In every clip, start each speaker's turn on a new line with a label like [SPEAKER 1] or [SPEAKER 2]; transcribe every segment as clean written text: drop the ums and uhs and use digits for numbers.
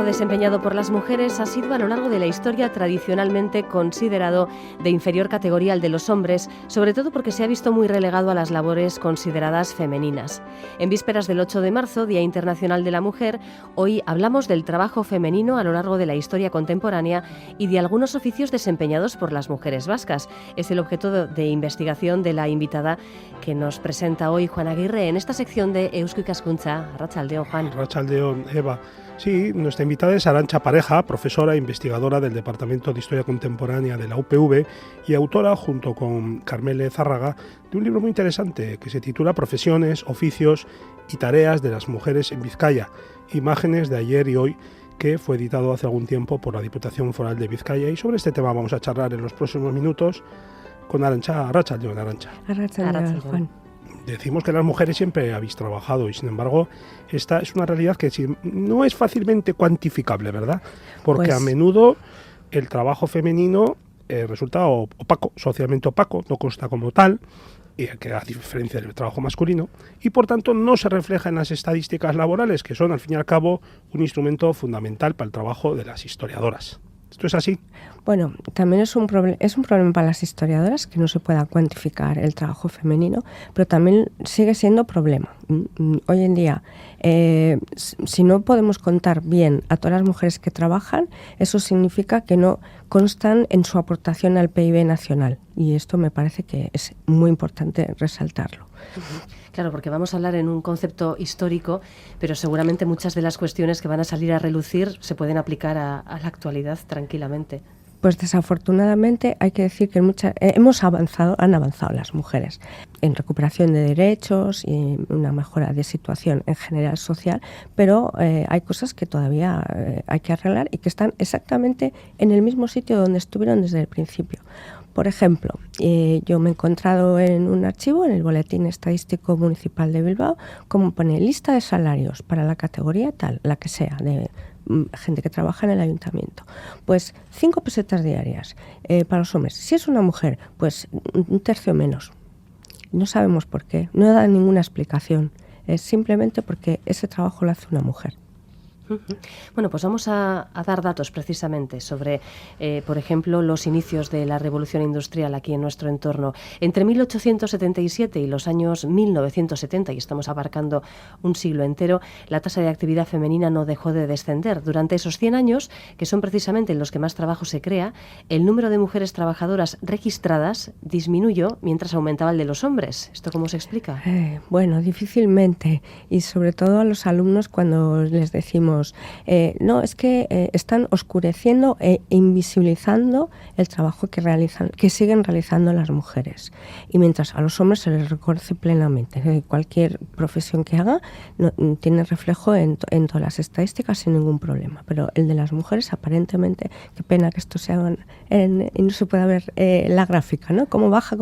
[SPEAKER 1] trabajo desempeñado por las mujeres ha sido a lo largo de la historia tradicionalmente considerado de inferior categoría al de los hombres, sobre todo porque se ha visto muy relegado a las labores consideradas femeninas. En vísperas del 8 de marzo, Día Internacional de la Mujer, hoy hablamos del trabajo femenino a lo largo de la historia contemporánea y de algunos oficios desempeñados por las mujeres vascas. Es el objeto de investigación de la invitada que nos presenta hoy Juan Aguirre en esta sección de Eusko Ikaskuntza. Arratsaldeon, Juan.
[SPEAKER 2] Arratsaldeon, Eva. Sí, nuestra invitada es Arantxa Pareja, profesora e investigadora del Departamento de Historia Contemporánea de la UPV y autora, junto con Carmele Zárraga, de un libro muy interesante que se titula Profesiones, oficios y tareas de las mujeres en Vizcaya, imágenes de ayer y hoy, que fue editado hace algún tiempo por la Diputación Foral de Vizcaya. Y sobre este tema vamos a charlar en los próximos minutos con Arantxa. Arratsaldeon, Arantxa.
[SPEAKER 3] Arratsaldeon, Juan.
[SPEAKER 2] Decimos que las mujeres siempre habéis trabajado y, sin embargo, esta es una realidad que no es fácilmente cuantificable, ¿verdad? Porque a menudo el trabajo femenino resulta opaco, socialmente opaco, no consta como tal, que a diferencia del trabajo masculino, y por tanto no se refleja en las estadísticas laborales, que son, al fin y al cabo, un instrumento fundamental para el trabajo de las historiadoras. ¿Esto es así?
[SPEAKER 3] Bueno, también es un problema para las historiadoras que no se pueda cuantificar el trabajo femenino, pero también sigue siendo problema. Hoy en día, si no podemos contar bien a todas las mujeres que trabajan, eso significa que no constan en su aportación al PIB nacional. Y esto me parece que es muy importante resaltarlo.
[SPEAKER 1] Claro, porque vamos a hablar en un concepto histórico, pero seguramente muchas de las cuestiones que van a salir a relucir se pueden aplicar a la actualidad tranquilamente.
[SPEAKER 3] Pues desafortunadamente hay que decir que han avanzado las mujeres en recuperación de derechos y una mejora de situación en general social, pero hay cosas que todavía hay que arreglar y que están exactamente en el mismo sitio donde estuvieron desde el principio. Por ejemplo, yo me he encontrado en un archivo, en el Boletín Estadístico Municipal de Bilbao, como pone lista de salarios para la categoría tal, la que sea, de gente que trabaja en el ayuntamiento. Pues 5 pesetas diarias para los hombres. Si es una mujer, pues un tercio menos. No sabemos por qué, no da ninguna explicación. Es simplemente porque ese trabajo lo hace una mujer.
[SPEAKER 1] Bueno, pues vamos a dar datos precisamente sobre, por ejemplo, los inicios de la revolución industrial aquí en nuestro entorno. Entre 1877 y los años 1970, y estamos abarcando un siglo entero, la tasa de actividad femenina no dejó de descender. Durante esos 100 años, que son precisamente en los que más trabajo se crea, el número de mujeres trabajadoras registradas disminuyó mientras aumentaba el de los hombres. ¿Esto cómo se explica?
[SPEAKER 3] Bueno, difícilmente, y sobre todo a los alumnos cuando les decimos no, es que están oscureciendo e invisibilizando el trabajo que siguen realizando las mujeres. Y mientras a los hombres se les reconoce plenamente. Cualquier profesión que haga tiene reflejo en todas las estadísticas sin ningún problema. Pero el de las mujeres, aparentemente, qué pena que esto se haga y no se pueda ver la gráfica, ¿no? Cómo baja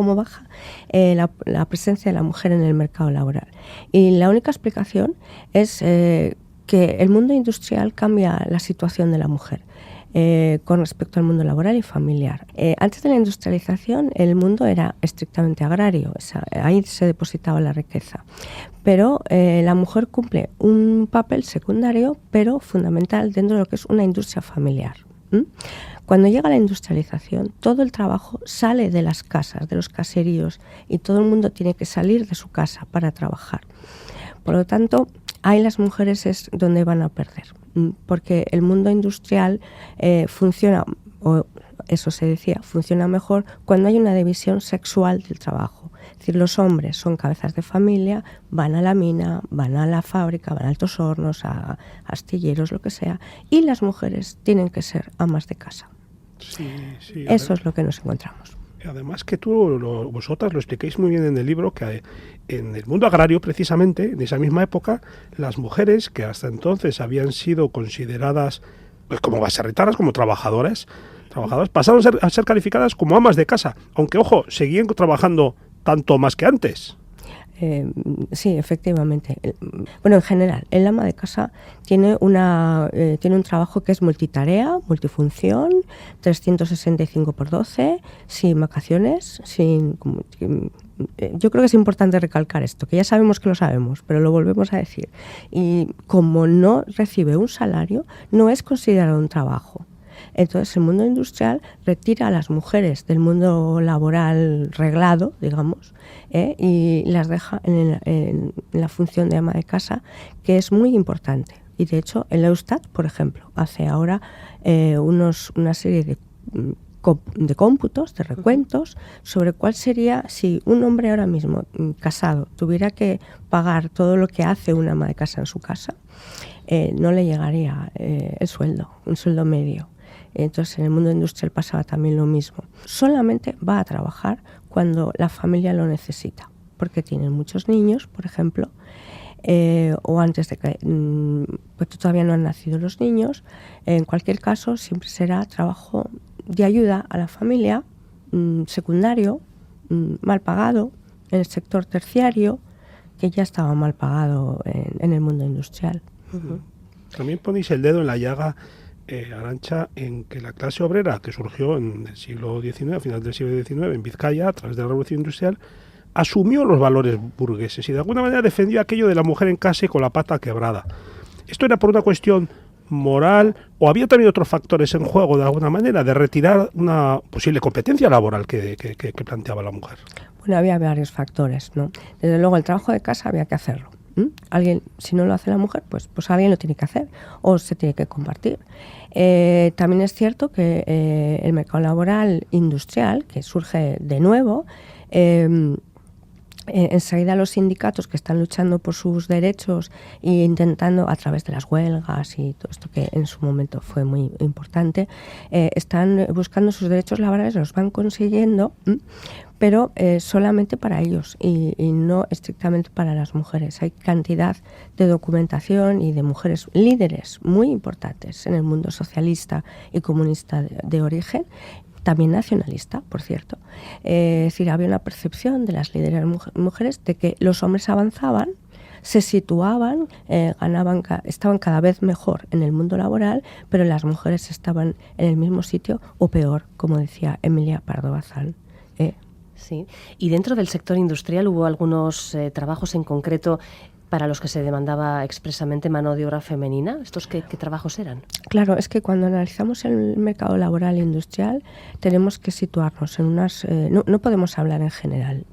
[SPEAKER 3] la presencia de la mujer en el mercado laboral. Y la única explicación es que el mundo industrial cambia la situación de la mujer con respecto al mundo laboral y familiar. Antes de la industrialización el mundo era estrictamente agrario, ahí se depositaba la riqueza. Pero la mujer cumple un papel secundario, pero fundamental dentro de lo que es una industria familiar. Cuando llega la industrialización, todo el trabajo sale de las casas, de los caseríos, y todo el mundo tiene que salir de su casa para trabajar. Por lo tanto, ahí las mujeres es donde van a perder, porque el mundo industrial funciona, o eso se decía, funciona mejor cuando hay una división sexual del trabajo. Es decir, los hombres son cabezas de familia, van a la mina, van a la fábrica, van a altos hornos, a astilleros, lo que sea, y las mujeres tienen que ser amas de casa.
[SPEAKER 2] Sí,
[SPEAKER 3] eso es lo que nos encontramos.
[SPEAKER 2] Además que vosotras lo expliquéis muy bien en el libro, que en el mundo agrario, precisamente, en esa misma época, las mujeres que hasta entonces habían sido consideradas pues, como baserritanas, como trabajadoras, pasaron a ser calificadas como amas de casa, aunque, ojo, seguían trabajando tanto más que antes.
[SPEAKER 3] Sí, efectivamente. Bueno, en general, el ama de casa tiene un trabajo que es multitarea, multifunción, 365 por 12, sin vacaciones, yo creo que es importante recalcar esto, que ya sabemos que lo sabemos, pero lo volvemos a decir. Y como no recibe un salario, no es considerado un trabajo. Entonces el mundo industrial retira a las mujeres del mundo laboral reglado, digamos, y las deja en la función de ama de casa, que es muy importante. Y de hecho el Eustat, por ejemplo, hace ahora una serie de cómputos, de recuentos, sobre cuál sería si un hombre ahora mismo casado tuviera que pagar todo lo que hace una ama de casa en su casa, no le llegaría el sueldo, un sueldo medio. Entonces en el mundo industrial pasaba también lo mismo. Solamente va a trabajar cuando la familia lo necesita, porque tienen muchos niños, por ejemplo, o antes de que pues todavía no han nacido los niños. En cualquier caso, siempre será trabajo de ayuda a la familia, secundario, mal pagado, en el sector terciario, que ya estaba mal pagado en el mundo industrial.
[SPEAKER 2] Uh-huh. También ponéis el dedo en la llaga, Arantxa, en que la clase obrera que surgió en el siglo XIX, a finales del siglo XIX, en Vizcaya, a través de la Revolución Industrial, asumió los valores burgueses y de alguna manera defendió aquello de la mujer en casa y con la pata quebrada. ¿Esto era por una cuestión moral o había también otros factores en juego de alguna manera de retirar una posible competencia laboral que planteaba la mujer?
[SPEAKER 3] Bueno, había varios factores, ¿no? Desde luego el trabajo de casa había que hacerlo. Alguien, si no lo hace la mujer, pues alguien lo tiene que hacer o se tiene que compartir. También es cierto que el mercado laboral industrial, que surge de nuevo, enseguida los sindicatos que están luchando por sus derechos e intentando a través de las huelgas y todo esto que en su momento fue muy importante, están buscando sus derechos laborales, los van consiguiendo, pero solamente para ellos y no estrictamente para las mujeres. Hay cantidad de documentación y de mujeres líderes muy importantes en el mundo socialista y comunista de origen, también nacionalista, por cierto. Es decir, había una percepción de las líderes mujeres de que los hombres avanzaban, se situaban, estaban cada vez mejor en el mundo laboral, pero las mujeres estaban en el mismo sitio o peor, como decía Emilia Pardo Bazán.
[SPEAKER 1] Sí. Y dentro del sector industrial hubo algunos trabajos en concreto para los que se demandaba expresamente mano de obra femenina. ¿Estos qué trabajos eran?
[SPEAKER 3] Claro, es que cuando analizamos el mercado laboral industrial tenemos que situarnos en unas... no podemos hablar en general,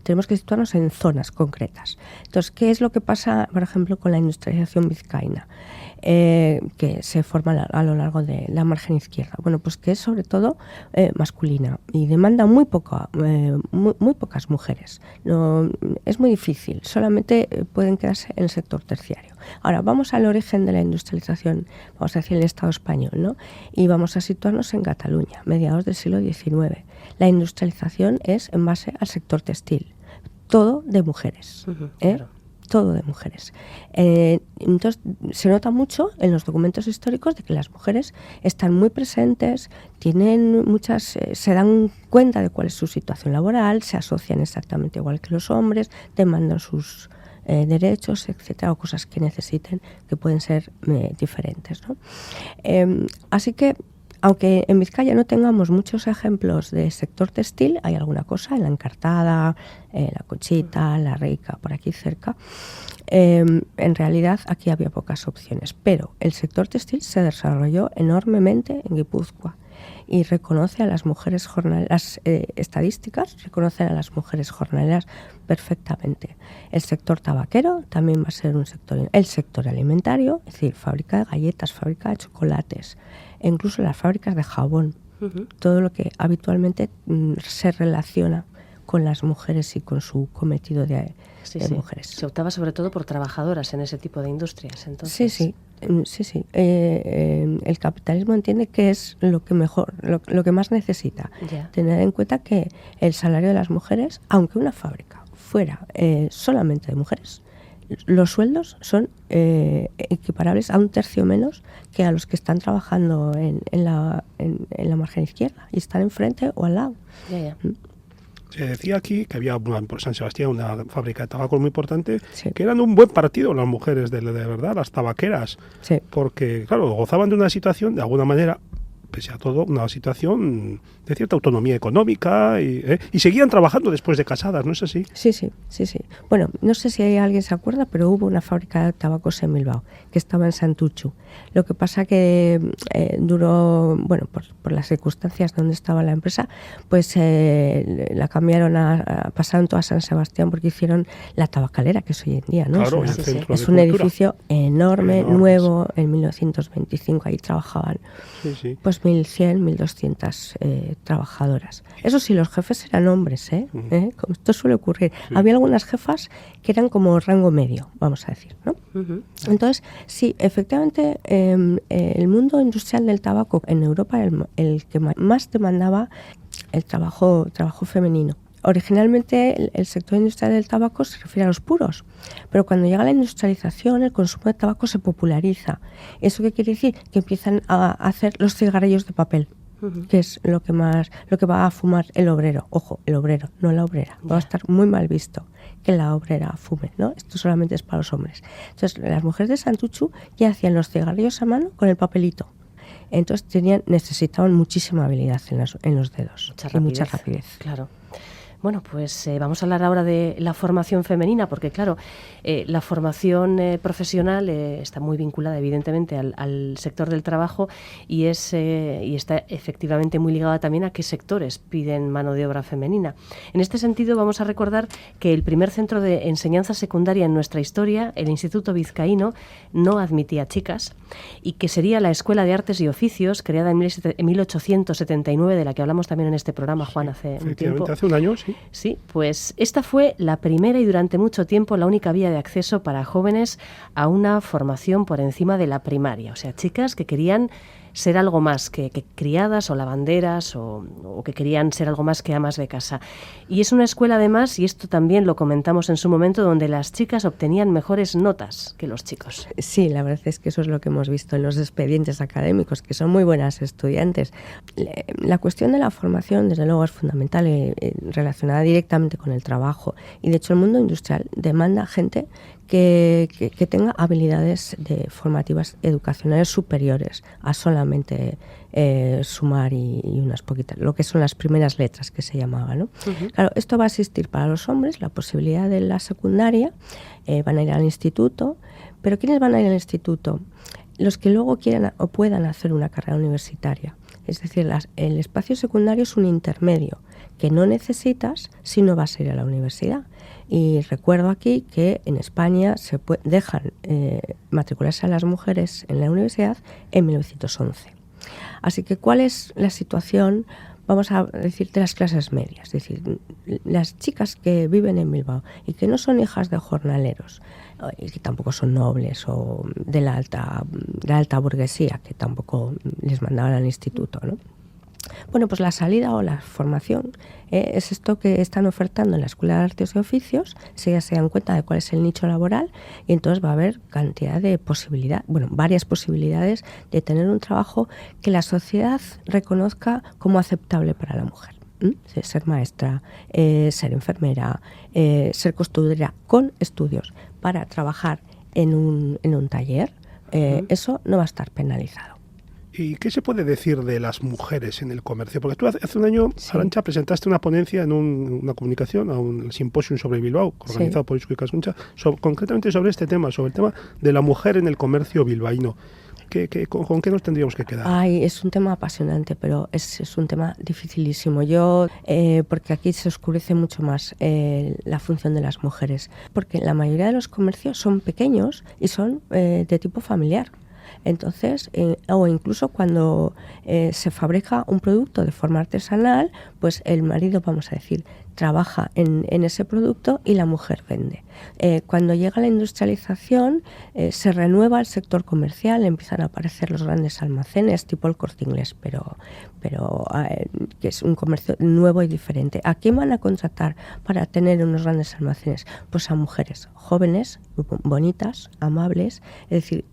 [SPEAKER 3] tenemos que situarnos en zonas concretas. Entonces, ¿qué es lo que pasa, por ejemplo, con la industrialización vizcaína? Que se forma a lo largo de la margen izquierda. Bueno, pues que es sobre todo masculina y demanda muy pocas mujeres. No, es muy difícil, solamente pueden quedarse en el sector terciario. Ahora, vamos al origen de la industrialización, vamos a decir el Estado español, ¿no? Y vamos a situarnos en Cataluña, mediados del siglo XIX. La industrialización es en base al sector textil, todo de mujeres.
[SPEAKER 1] Claro.
[SPEAKER 3] Todo de mujeres. Entonces, se nota mucho en los documentos históricos de que las mujeres están muy presentes, tienen se dan cuenta de cuál es su situación laboral, se asocian exactamente igual que los hombres, demandan sus derechos, etcétera, o cosas que necesiten que pueden ser diferentes, ¿no? Así que, aunque en Vizcaya no tengamos muchos ejemplos de sector textil, hay alguna cosa en la Encartada, la Conchita, la Rica, por aquí cerca. En realidad aquí había pocas opciones, pero el sector textil se desarrolló enormemente en Guipúzcoa y reconoce a las mujeres jornaleras, las estadísticas reconocen a las mujeres jornaleras perfectamente. El sector tabaquero también va a ser un sector, el sector alimentario, es decir, fábrica de galletas, fábrica de chocolates, e incluso las fábricas de jabón, todo lo que habitualmente se relaciona con las mujeres y con su cometido de mujeres.
[SPEAKER 1] Se optaba sobre todo por trabajadoras en ese tipo de industrias, entonces.
[SPEAKER 3] Sí. El capitalismo entiende que es lo que mejor, lo que más necesita.
[SPEAKER 1] Ya.
[SPEAKER 3] Tener en cuenta que el salario de las mujeres, aunque una fábrica fuera solamente de mujeres, los sueldos son equiparables a un tercio menos que a los que están trabajando en la margen izquierda y están enfrente o al lado.
[SPEAKER 1] Ya.
[SPEAKER 2] Se decía aquí que había por San Sebastián una fábrica de tabaco muy importante,
[SPEAKER 3] sí,
[SPEAKER 2] que eran un buen partido las mujeres de verdad, las tabaqueras,
[SPEAKER 3] sí,
[SPEAKER 2] porque claro, gozaban de una situación de alguna manera pese a todo, una situación de cierta autonomía económica y seguían trabajando después de casadas, ¿no es así?
[SPEAKER 3] Sí. Bueno, no sé si alguien se acuerda, pero hubo una fábrica de tabacos en Bilbao, que estaba en Santuchu. Lo que pasa que duró, bueno, por las circunstancias donde estaba la empresa, pues la cambiaron pasaron toda a San Sebastián porque hicieron la tabacalera, que es hoy en día, ¿no?
[SPEAKER 2] Claro,
[SPEAKER 3] es un edificio enorme, nuevo, en 1925, ahí trabajaban pues 1.100, 1.200 trabajadoras. Eso sí, los jefes eran hombres, como esto suele ocurrir. Sí. Había algunas jefas que eran como rango medio, vamos a decir, ¿no? Entonces, sí, efectivamente, el mundo industrial del tabaco en Europa era el que más demandaba el trabajo femenino. Originalmente el sector industrial del tabaco se refiere a los puros, pero cuando llega la industrialización el consumo de tabaco se populariza. ¿Eso qué quiere decir? Que empiezan a hacer los cigarrillos de papel, que es lo que va a fumar el obrero. Ojo, el obrero, no la obrera. Va a estar muy mal visto que la obrera fume, ¿no? Esto solamente es para los hombres. Entonces, las mujeres de Santuchu ya hacían los cigarrillos a mano con el papelito. Entonces necesitaban muchísima habilidad en los dedos y mucha rapidez.
[SPEAKER 1] Claro. Bueno, pues vamos a hablar ahora de la formación femenina, porque claro, la formación profesional está muy vinculada evidentemente al sector del trabajo y está efectivamente muy ligada también a qué sectores piden mano de obra femenina. En este sentido vamos a recordar que el primer centro de enseñanza secundaria en nuestra historia, el Instituto Vizcaíno, no admitía chicas y que sería la Escuela de Artes y Oficios, creada en 1879, de la que hablamos también en este programa, Juan, hace un tiempo.
[SPEAKER 2] Hace un año, sí.
[SPEAKER 1] Sí, pues esta fue la primera y durante mucho tiempo la única vía de acceso para jóvenes a una formación por encima de la primaria. O sea, chicas que querían ser algo más que criadas o lavanderas o que querían ser algo más que amas de casa. Y es una escuela además, y esto también lo comentamos en su momento, donde las chicas obtenían mejores notas que los chicos.
[SPEAKER 3] Sí, la verdad es que eso es lo que hemos visto en los expedientes académicos, que son muy buenas estudiantes. La cuestión de la formación, desde luego, es fundamental, relacionada directamente con el trabajo. Y de hecho el mundo industrial demanda gente que tenga habilidades formativas educacionales superiores a solamente sumar y unas poquitas, lo que son las primeras letras que se llamaban, ¿no? Claro, esto va a existir para los hombres, la posibilidad de la secundaria, van a ir al instituto, pero ¿quiénes van a ir al instituto? Los que luego quieran o puedan hacer una carrera universitaria. Es decir, el espacio secundario es un intermedio que no necesitas si no vas a ir a la universidad. Y recuerdo aquí que en España dejan matricularse a las mujeres en la universidad en 1911. Así que, ¿cuál es la situación, vamos a decir, de las clases medias? Es decir, las chicas que viven en Bilbao y que no son hijas de jornaleros y que tampoco son nobles o de la alta burguesía, que tampoco les mandaban al instituto, ¿no? Bueno, pues la salida o la formación es esto que están ofertando en la Escuela de Artes y Oficios, si ya se dan cuenta de cuál es el nicho laboral, y entonces va a haber cantidad de posibilidades, varias posibilidades de tener un trabajo que la sociedad reconozca como aceptable para la mujer. Ser maestra, ser enfermera, ser costurera con estudios para trabajar en un taller, eso no va a estar penalizado.
[SPEAKER 2] ¿Y qué se puede decir de las mujeres en el comercio? Porque tú hace un año, Arantxa, presentaste una ponencia en una comunicación a un simposio sobre Bilbao, organizado por Isco y Casuncha, concretamente sobre este tema, sobre el tema de la mujer en el comercio bilbaíno. ¿Con qué nos tendríamos que quedar?
[SPEAKER 3] Ay, es un tema apasionante, pero es un tema dificilísimo. Porque aquí se oscurece mucho más la función de las mujeres, porque la mayoría de los comercios son pequeños y son de tipo familiar. Entonces, o incluso cuando se fabrica un producto de forma artesanal, pues el marido, vamos a decir, trabaja en ese producto y la mujer vende. Cuando llega la industrialización, se renueva el sector comercial, empiezan a aparecer los grandes almacenes, tipo el Corte Inglés, pero que es un comercio nuevo y diferente. ¿A quién van a contratar para tener unos grandes almacenes? Pues a mujeres jóvenes, bonitas, amables, es decir,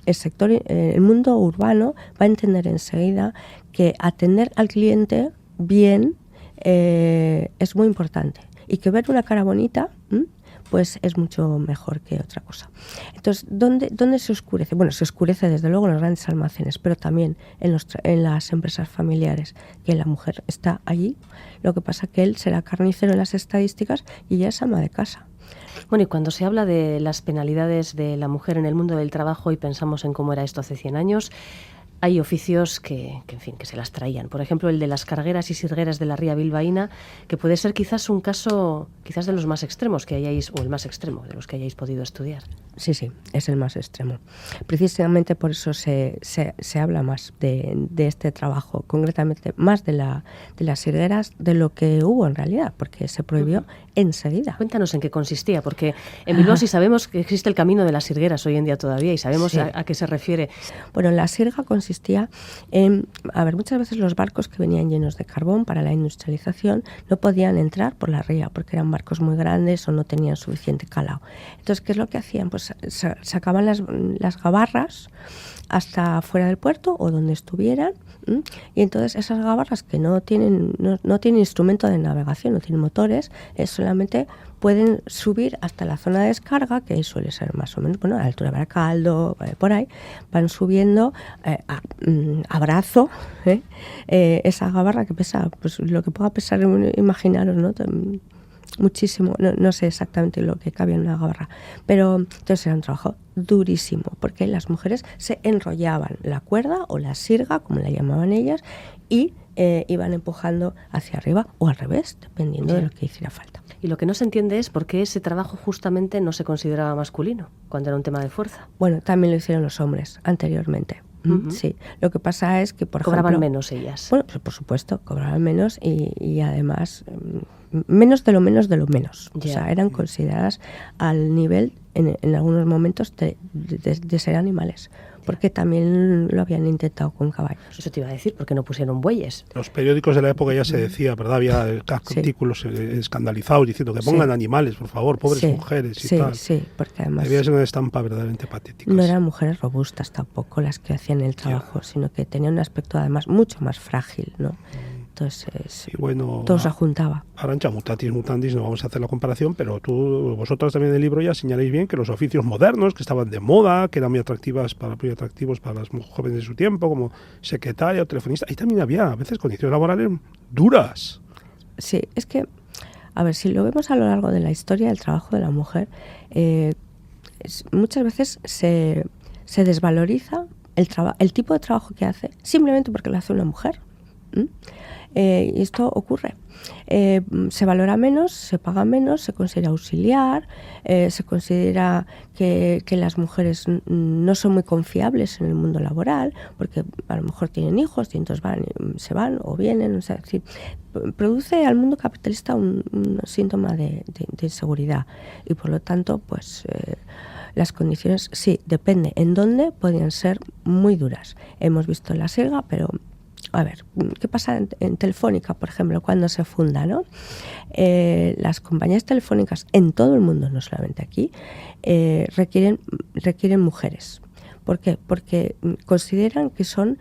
[SPEAKER 3] el mundo urbano va a entender enseguida que atender al cliente bien es muy importante y que ver una cara bonita pues es mucho mejor que otra cosa. Entonces, ¿dónde se oscurece? Bueno, se oscurece desde luego en los grandes almacenes, pero también en las empresas familiares, que la mujer está allí. Lo que pasa que él será carnicero en las estadísticas y ella es ama de casa.
[SPEAKER 1] Bueno, y cuando se habla de las penalidades de la mujer en el mundo del trabajo y pensamos en cómo era esto hace 100 años, hay oficios que se las traían. Por ejemplo, el de las cargueras y sirgueras de la ría bilbaína, que puede ser quizás un caso de los más extremos que hayáis, o el más extremo de los que hayáis podido estudiar.
[SPEAKER 3] Sí, es el más extremo. Precisamente por eso se habla más de este trabajo, concretamente más de las sirgueras de lo que hubo en realidad, porque se prohibió enseguida.
[SPEAKER 1] Cuéntanos en qué consistía, porque en Bilbao sí sabemos que existe el camino de las sirgueras hoy en día todavía y sabemos a qué se refiere.
[SPEAKER 3] Bueno, la sirga consistía en, muchas veces los barcos que venían llenos de carbón para la industrialización no podían entrar por la ría porque eran barcos muy grandes o no tenían suficiente calado. Entonces, ¿qué es lo que hacían? Pues sacaban las gabarras hasta fuera del puerto o donde estuvieran, y entonces esas gabarras que no tienen instrumento de navegación, no tienen motores, solamente pueden subir hasta la zona de descarga, que suele ser más o menos a la altura de Baracaldo, por ahí, van subiendo a brazo esa gabarra que pesa, pues lo que pueda pesar, imaginaros, ¿no? Muchísimo, no sé exactamente lo que cabía en una gabarra, pero entonces era un trabajo durísimo, porque las mujeres se enrollaban la cuerda o la sirga, como la llamaban ellas, y iban empujando hacia arriba o al revés, dependiendo de lo que hiciera falta.
[SPEAKER 1] Y lo que no se entiende es por qué ese trabajo justamente no se consideraba masculino, cuando era un tema de fuerza.
[SPEAKER 3] Bueno, también lo hicieron los hombres anteriormente. Sí, lo que pasa es que, por ejemplo...
[SPEAKER 1] ¿Cobraban menos ellas?
[SPEAKER 3] Bueno, pues por supuesto, cobraban menos y además menos de lo menos de lo menos. O sea, eran consideradas al nivel, en algunos momentos, de ser animales. Porque también lo habían intentado con caballos.
[SPEAKER 1] Eso te iba a decir, porque no pusieron bueyes.
[SPEAKER 2] Los periódicos de la época ya se decía, ¿verdad? Había artículos escandalizados diciendo que pongan animales, por favor, pobres mujeres y tal. Sí,
[SPEAKER 3] porque además...
[SPEAKER 2] Debía ser una estampa verdaderamente patética.
[SPEAKER 3] No eran mujeres robustas tampoco las que hacían el trabajo, sino que tenían un aspecto además mucho más frágil, ¿no? Entonces, todo se juntaba.
[SPEAKER 2] Arantxa, mutatis mutandis, no vamos a hacer la comparación, pero vosotras también en el libro ya señaláis bien que los oficios modernos, que estaban de moda, que eran muy atractivos para las jóvenes de su tiempo, como secretaria o telefonista, ahí también había a veces condiciones laborales duras. Sí,
[SPEAKER 3] es que, a ver, si lo vemos a lo largo de la historia del trabajo de la mujer, muchas veces se desvaloriza el tipo de trabajo que hace simplemente porque lo hace una mujer. Y esto ocurre. Se valora menos, se paga menos, se considera auxiliar, se considera que las mujeres no son muy confiables en el mundo laboral, porque a lo mejor tienen hijos y entonces se van o vienen. O sea, es decir, produce al mundo capitalista un síntoma de inseguridad y por lo tanto, pues... las condiciones, sí, depende en dónde, podían ser muy duras. Hemos visto la sirga, pero... A ver, ¿qué pasa en Telefónica, por ejemplo, cuando se funda, ¿no? Las compañías telefónicas en todo el mundo, no solamente aquí, requieren mujeres. ¿Por qué? Porque consideran que son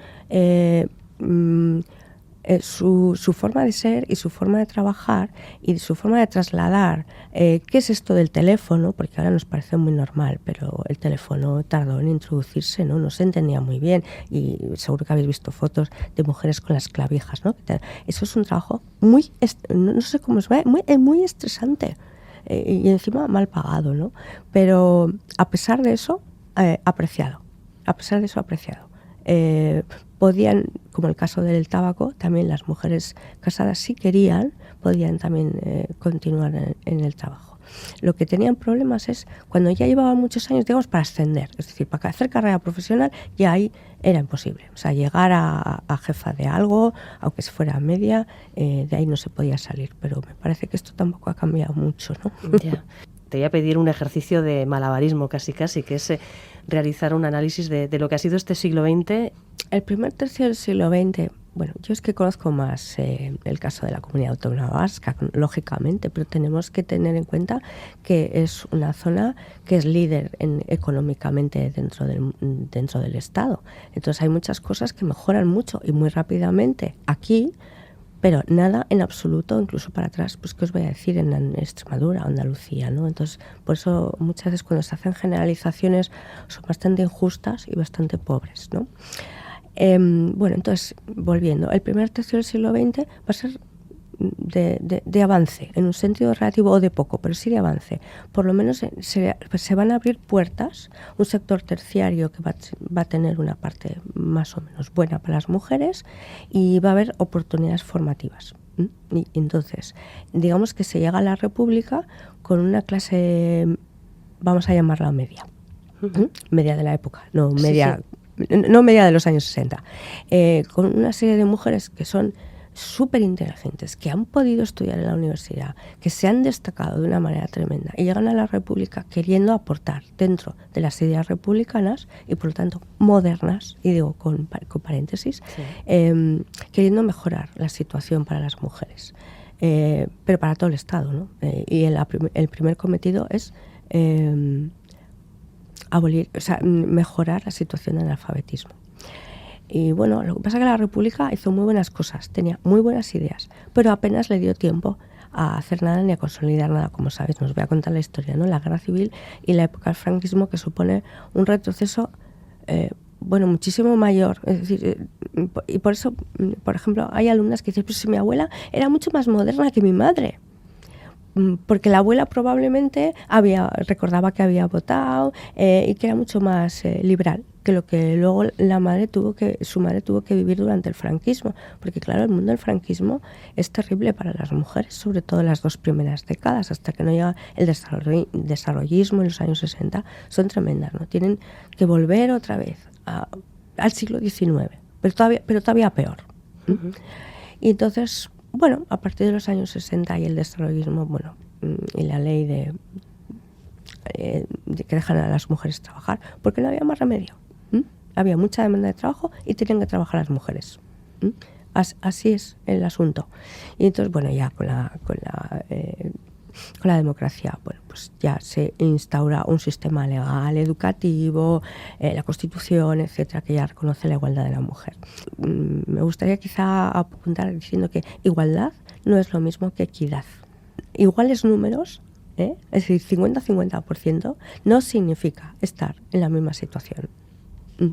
[SPEAKER 3] su forma de ser y su forma de trabajar y su forma de trasladar qué es esto del teléfono, porque ahora nos parece muy normal, pero el teléfono tardó en introducirse, no se entendía muy bien y seguro que habéis visto fotos de mujeres con las clavijas, ¿no? Eso es un trabajo muy, no sé cómo se ve, muy estresante y encima mal pagado, ¿no? Pero a pesar de eso, apreciado. Podían, como el caso del tabaco, también las mujeres casadas, si querían, podían también continuar en el trabajo. Lo que tenían problemas es cuando ya llevaban muchos años, digamos, para ascender, es decir, para hacer carrera profesional, ya ahí era imposible. O sea, llegar a jefa de algo, aunque se fuera a media, de ahí no se podía salir. Pero me parece que esto tampoco ha cambiado mucho, ¿no?
[SPEAKER 1] Ya. Te voy a pedir un ejercicio de malabarismo casi, que es realizar un análisis de lo que ha sido este siglo XX.
[SPEAKER 3] El primer tercio del siglo XX, bueno, yo es que conozco más el caso de la Comunidad Autónoma Vasca, lógicamente, pero tenemos que tener en cuenta que es una zona que es líder económicamente dentro del Estado. Entonces hay muchas cosas que mejoran mucho y muy rápidamente aquí, Pero nada en absoluto, incluso para atrás, pues qué os voy a decir, en Extremadura o Andalucía, ¿no? Entonces, por eso muchas veces cuando se hacen generalizaciones son bastante injustas y bastante pobres, ¿no? Bueno, entonces, volviendo, el primer tercio del siglo XX va a ser de avance, en un sentido relativo o de poco, pero sí de avance. Por lo menos se van a abrir puertas, un sector terciario que va a tener una parte más o menos buena para las mujeres y va a haber oportunidades formativas. Y entonces, digamos que se llega a la República con una clase, vamos a llamarla media, media de la época, no media, no media de los años 60, con una serie de mujeres que son súper inteligentes, que han podido estudiar en la universidad, que se han destacado de una manera tremenda y llegan a la República queriendo aportar dentro de las ideas republicanas y por lo tanto modernas, y digo con paréntesis, queriendo mejorar la situación para las mujeres, pero para todo el Estado, ¿no? Y el primer cometido es mejorar la situación del analfabetismo. Y bueno, lo que pasa es que la República hizo muy buenas cosas, tenía muy buenas ideas, pero apenas le dio tiempo a hacer nada ni a consolidar nada. Como sabéis, nos voy a contar la historia, ¿no? La guerra civil y la época del franquismo, que supone un retroceso muchísimo mayor. Es decir, y por eso, por ejemplo, hay alumnas que dicen, pues si mi abuela era mucho más moderna que mi madre. Porque la abuela probablemente recordaba que había votado y que era mucho más liberal que lo que luego su madre tuvo que vivir durante el franquismo, porque claro, el mundo del franquismo es terrible para las mujeres, sobre todo en las 2 primeras décadas, hasta que no llega el desarrollismo en los años 60, son tremendas, ¿no? Tienen que volver otra vez al siglo XIX, pero todavía peor. Y entonces, bueno, a partir de los años 60 y el desarrollismo, y la ley de que dejan a las mujeres trabajar, porque no había más remedio. Había mucha demanda de trabajo y tenían que trabajar las mujeres. Así es el asunto. Y entonces, ya con la democracia, pues ya se instaura un sistema legal, educativo, la Constitución, etcétera, que ya reconoce la igualdad de la mujer. Me gustaría quizá apuntar diciendo que igualdad no es lo mismo que equidad. Iguales números, es decir, 50-50%, no significa estar en la misma situación.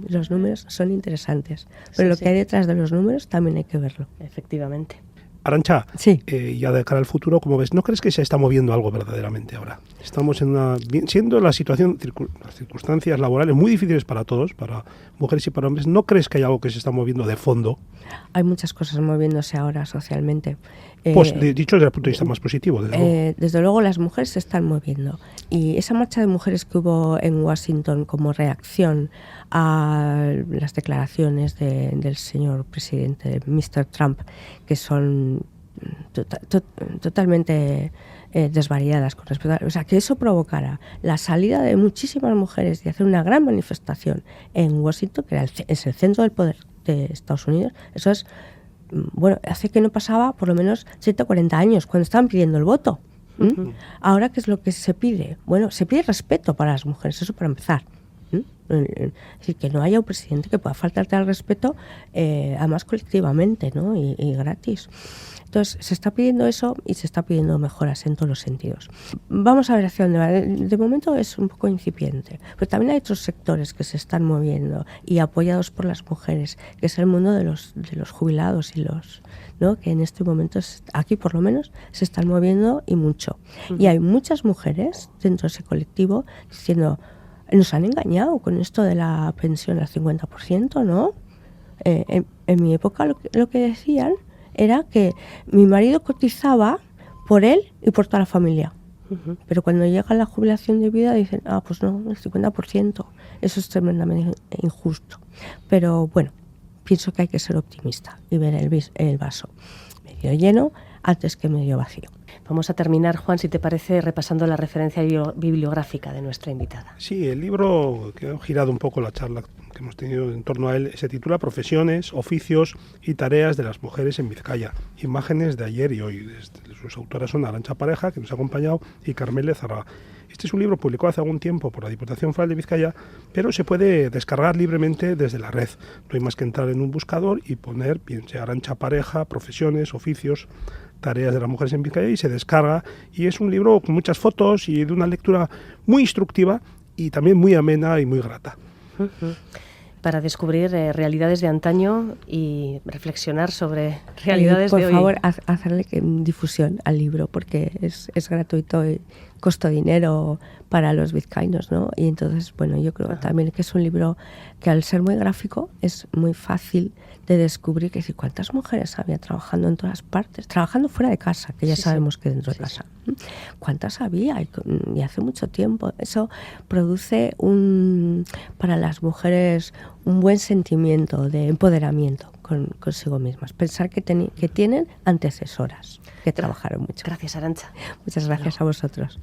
[SPEAKER 3] Los números son interesantes, pero lo que hay detrás de los números también hay que verlo.
[SPEAKER 1] Efectivamente.
[SPEAKER 2] Arantxa,
[SPEAKER 3] sí.
[SPEAKER 2] Ya de cara al futuro, ¿cómo ves? ¿No crees que se está moviendo algo verdaderamente ahora? Estamos siendo las circunstancias laborales muy difíciles para todos, para mujeres y para hombres. ¿No crees que hay algo que se está moviendo de fondo?
[SPEAKER 3] Hay muchas cosas moviéndose ahora socialmente.
[SPEAKER 2] Pues dicho desde el punto de vista más positivo,
[SPEAKER 3] desde luego las mujeres se están moviendo. Y esa marcha de mujeres que hubo en Washington como reacción a las declaraciones del señor presidente, Mr. Trump, que son totalmente desvariadas con respecto a... O sea, que eso provocara la salida de muchísimas mujeres y hacer una gran manifestación en Washington, que es el centro del poder de Estados Unidos, eso es... hace que no pasaba por lo menos 140 años, cuando estaban pidiendo el voto. Ahora, ¿qué es lo que se pide? Se pide respeto para las mujeres, eso para empezar. Es decir, que no haya un presidente que pueda faltarte al respeto, además colectivamente, ¿no? y gratis. Entonces, se está pidiendo eso y se está pidiendo mejoras en todos los sentidos. Vamos a ver hacia dónde va. De momento es un poco incipiente, pero también hay otros sectores que se están moviendo y apoyados por las mujeres, que es el mundo de los jubilados y ¿no? que en este momento, aquí por lo menos, se están moviendo y mucho. Y hay muchas mujeres dentro de ese colectivo diciendo... Nos han engañado con esto de la pensión al 50%, ¿no? En mi época lo que decían era que mi marido cotizaba por él y por toda la familia. Pero cuando llega la jubilación de vida dicen, pues no, el 50%. Eso es tremendamente injusto. Pero bueno, pienso que hay que ser optimista y ver el vaso medio lleno antes que medio vacío.
[SPEAKER 1] Vamos a terminar, Juan, si te parece, repasando la referencia bibliográfica de nuestra invitada.
[SPEAKER 2] Sí, el libro que ha girado un poco la charla que hemos tenido en torno a él se titula Profesiones, oficios y tareas de las mujeres en Vizcaya. Imágenes de ayer y hoy. Sus autoras son Arantxa Pareja, que nos ha acompañado, y Carmele Zárraga. Este es un libro publicado hace algún tiempo por la Diputación Foral de Vizcaya, pero se puede descargar libremente desde la red. No hay más que entrar en un buscador y poner, bien sea Arantxa Pareja, profesiones, oficios, tareas de las mujeres en Vizcaya, y se descarga. Y es un libro con muchas fotos y de una lectura muy instructiva y también muy amena y muy grata.
[SPEAKER 1] Para descubrir realidades de antaño y reflexionar sobre realidades de hoy.
[SPEAKER 3] Por favor, hacerle difusión al libro, porque es gratuito y costó dinero para los vizcaínos, ¿no? Y entonces, bueno, yo creo también que es un libro que, al ser muy gráfico, es muy fácil de descubrir que cuántas mujeres había trabajando en todas partes, trabajando fuera de casa, que ya sabemos que dentro de casa. ¿Cuántas había? Y hace mucho tiempo. Eso produce para las mujeres un buen sentimiento de empoderamiento consigo mismas. Pensar que tienen antecesoras que trabajaron mucho.
[SPEAKER 1] Gracias, Arantxa.
[SPEAKER 3] Muchas gracias a vosotros.